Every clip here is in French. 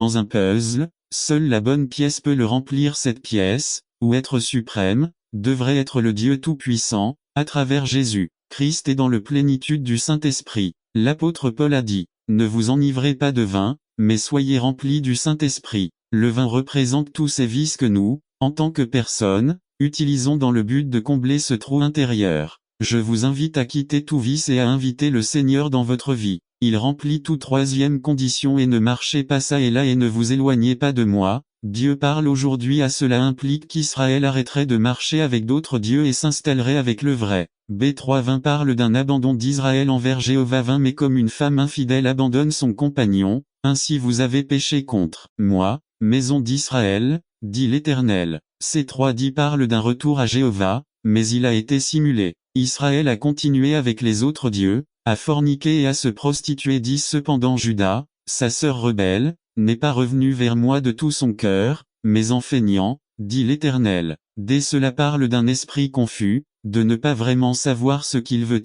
Dans un puzzle, seule la bonne pièce peut le remplir. Cette pièce, ou être suprême, devrait être le Dieu Tout-Puissant, à travers Jésus. Christ est dans le plénitude du Saint-Esprit. L'apôtre Paul a dit, « Ne vous enivrez pas de vin, mais soyez remplis du Saint-Esprit ». Le vin représente tous ces vices que nous, en tant que personnes, utilisons dans le but de combler ce trou intérieur. Je vous invite à quitter tout vice et à inviter le Seigneur dans votre vie. Il remplit toute troisième condition et ne marchez pas ça et là et ne vous éloignez pas de moi. Dieu parle aujourd'hui à cela implique qu'Israël arrêterait de marcher avec d'autres dieux et s'installerait avec le vrai. B3:20 parle d'un abandon d'Israël envers Jéhovah 20 mais comme une femme infidèle abandonne son compagnon, ainsi vous avez péché contre moi, maison d'Israël, dit l'Éternel. C3:10 parle d'un retour à Jéhovah, mais il a été simulé. Israël a continué avec les autres dieux, à forniquer et à se prostituer. 10 Cependant Juda, sa sœur rebelle, n'est pas revenu vers moi de tout son cœur, mais en feignant, dit l'Éternel. Dès cela parle d'un esprit confus, de ne pas vraiment savoir ce qu'il veut.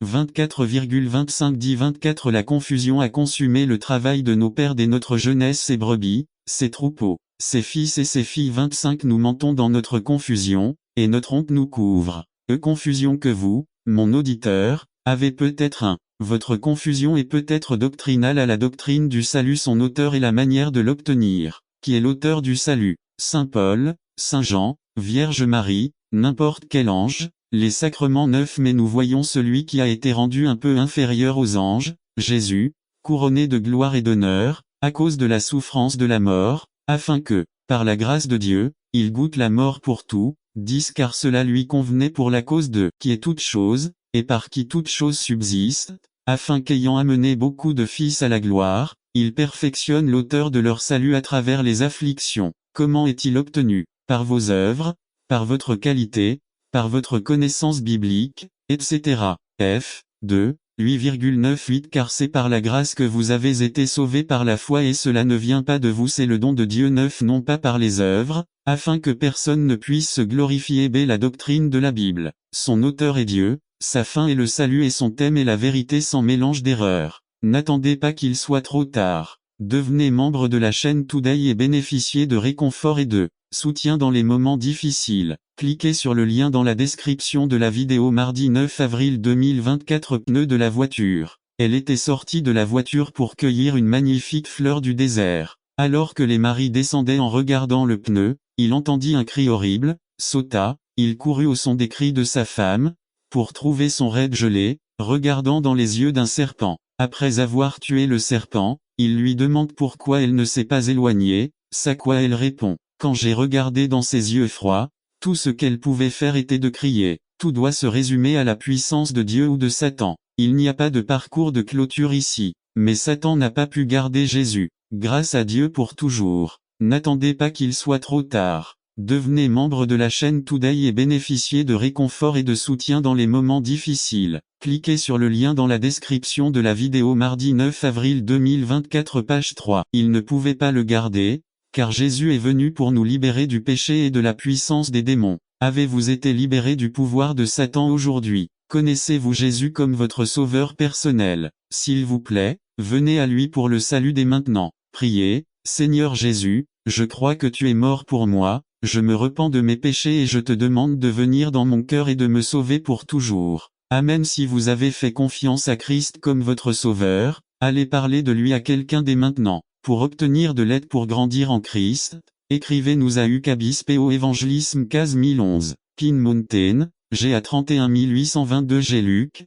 24,25 dit 24 La confusion a consumé le travail de nos pères dès notre jeunesse, ses brebis, ses troupeaux, ses fils et ses filles. 25 Nous mentons dans notre confusion, et notre honte nous couvre. Confusion que vous, mon auditeur, avez peut-être Votre confusion est peut-être doctrinale à la doctrine du salut. Son auteur et la manière de l'obtenir. Qui est l'auteur du salut? Saint Paul, Saint Jean, Vierge Marie, n'importe quel ange, les sacrements 9 Mais nous voyons celui qui a été rendu un peu inférieur aux anges, Jésus, couronné de gloire et d'honneur, à cause de la souffrance de la mort, afin que, par la grâce de Dieu, il goûte la mort pour tout. 10 Car cela lui convenait pour la cause de qui est toute chose, et par qui toute chose subsiste, afin qu'ayant amené beaucoup de fils à la gloire, il perfectionne l'auteur de leur salut à travers les afflictions. Comment est-il obtenu? Par vos œuvres, par votre qualité, par votre connaissance biblique, etc. F. 2, 8,98 Car c'est par la grâce que vous avez été sauvés par la foi et cela ne vient pas de vous, c'est le don de Dieu. 9 Non pas par les œuvres, afin que personne ne puisse se glorifier. B. La doctrine de la Bible. Son auteur est Dieu, sa fin est le salut et son thème est la vérité sans mélange d'erreurs. N'attendez pas qu'il soit trop tard. Devenez membre de la chaîne Today et bénéficiez de réconfort et de soutien dans les moments difficiles. Cliquez sur le lien dans la description de la vidéo. Mardi 9 avril 2024 Pneu de la voiture. Elle était sortie de la voiture pour cueillir une magnifique fleur du désert. Alors que les maris descendaient en regardant le pneu, il entendit un cri horrible, sauta, il courut au son des cris de sa femme, pour trouver son raid gelé, regardant dans les yeux d'un serpent. Après avoir tué le serpent, il lui demande pourquoi elle ne s'est pas éloignée, à quoi elle répond. Quand j'ai regardé dans ses yeux froids, tout ce qu'elle pouvait faire était de crier. Tout doit se résumer à la puissance de Dieu ou de Satan. Il n'y a pas de parcours de clôture ici. Mais Satan n'a pas pu garder Jésus. Grâce à Dieu pour toujours. N'attendez pas qu'il soit trop tard. Devenez membre de la chaîne Today et bénéficiez de réconfort et de soutien dans les moments difficiles. Cliquez sur le lien dans la description de la vidéo. Mardi 9 avril 2024 page 3. Il ne pouvait pas le garder, car Jésus est venu pour nous libérer du péché et de la puissance des démons. Avez-vous été libéré du pouvoir de Satan aujourd'hui? Connaissez-vous Jésus comme votre sauveur personnel? S'il vous plaît, venez à lui pour le salut dès maintenant. Priez, Seigneur Jésus, je crois que tu es mort pour moi, je me repens de mes péchés et je te demande de venir dans mon cœur et de me sauver pour toujours. Amen. Si vous avez fait confiance à Christ comme votre sauveur, allez parler de lui à quelqu'un dès maintenant. Pour obtenir de l'aide pour grandir en Christ, écrivez-nous à UCABIS.PO Évangélisme case 1011, Pin Mountain, GA 31822 GLUC,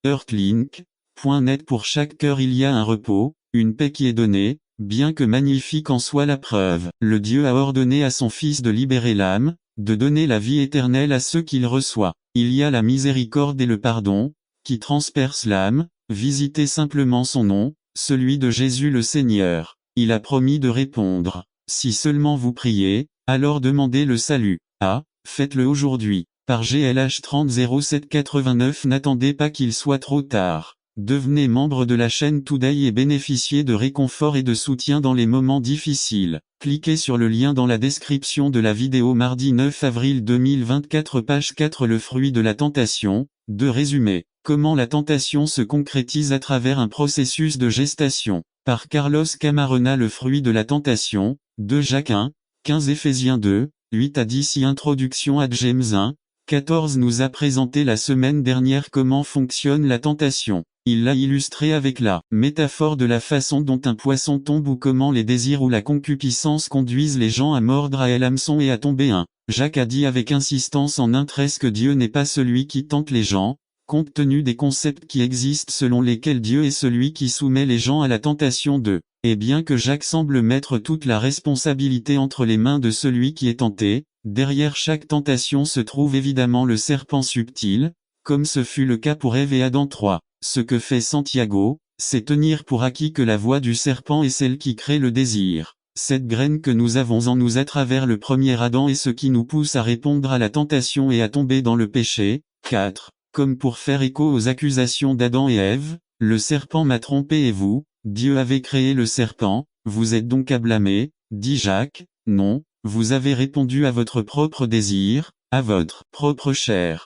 @earthlink.net. Pour chaque cœur il y a un repos, une paix qui est donnée, bien que magnifique en soit la preuve. Le Dieu a ordonné à son Fils de libérer l'âme, de donner la vie éternelle à ceux qu'il reçoit. Il y a la miséricorde et le pardon, qui transpercent l'âme. Visitez simplement son nom, celui de Jésus le Seigneur. Il a promis de répondre. Si seulement vous priez, alors demandez le salut. Faites-le aujourd'hui. Par GLH 30 07 89. N'attendez pas qu'il soit trop tard. Devenez membre de la chaîne Today et bénéficiez de réconfort et de soutien dans les moments difficiles. Cliquez sur le lien dans la description de la vidéo. Mardi 9 avril 2024 page 4 Le fruit de la tentation. Résumé. Comment la tentation se concrétise à travers un processus de gestation. Par Carlos Camarena. Le fruit de la tentation, 2 Jacques 1, 15 Éphésiens 2, 8 à 10. Introduction à James 1, 14 nous a présenté la semaine dernière comment fonctionne la tentation. Il l'a illustré avec la métaphore de la façon dont un poisson tombe ou comment les désirs ou la concupiscence conduisent les gens à mordre à l'hameçon et à tomber. 1 Jacques a dit avec insistance en un trait que Dieu n'est pas celui qui tente les gens, compte tenu des concepts qui existent selon lesquels Dieu est celui qui soumet les gens à la tentation. 2 Et bien que Jacques semble mettre toute la responsabilité entre les mains de celui qui est tenté, derrière chaque tentation se trouve évidemment le serpent subtil, comme ce fut le cas pour Ève et Adam. 3 Ce que fait Santiago, c'est tenir pour acquis que la voix du serpent est celle qui crée le désir. Cette graine que nous avons en nous à travers le premier Adam est ce qui nous pousse à répondre à la tentation et à tomber dans le péché. 4 Comme pour faire écho aux accusations d'Adam et Ève, le serpent m'a trompé et vous, Dieu avait créé le serpent, vous êtes donc à blâmer, dit Jacques. Non, vous avez répondu à votre propre désir, à votre propre chair.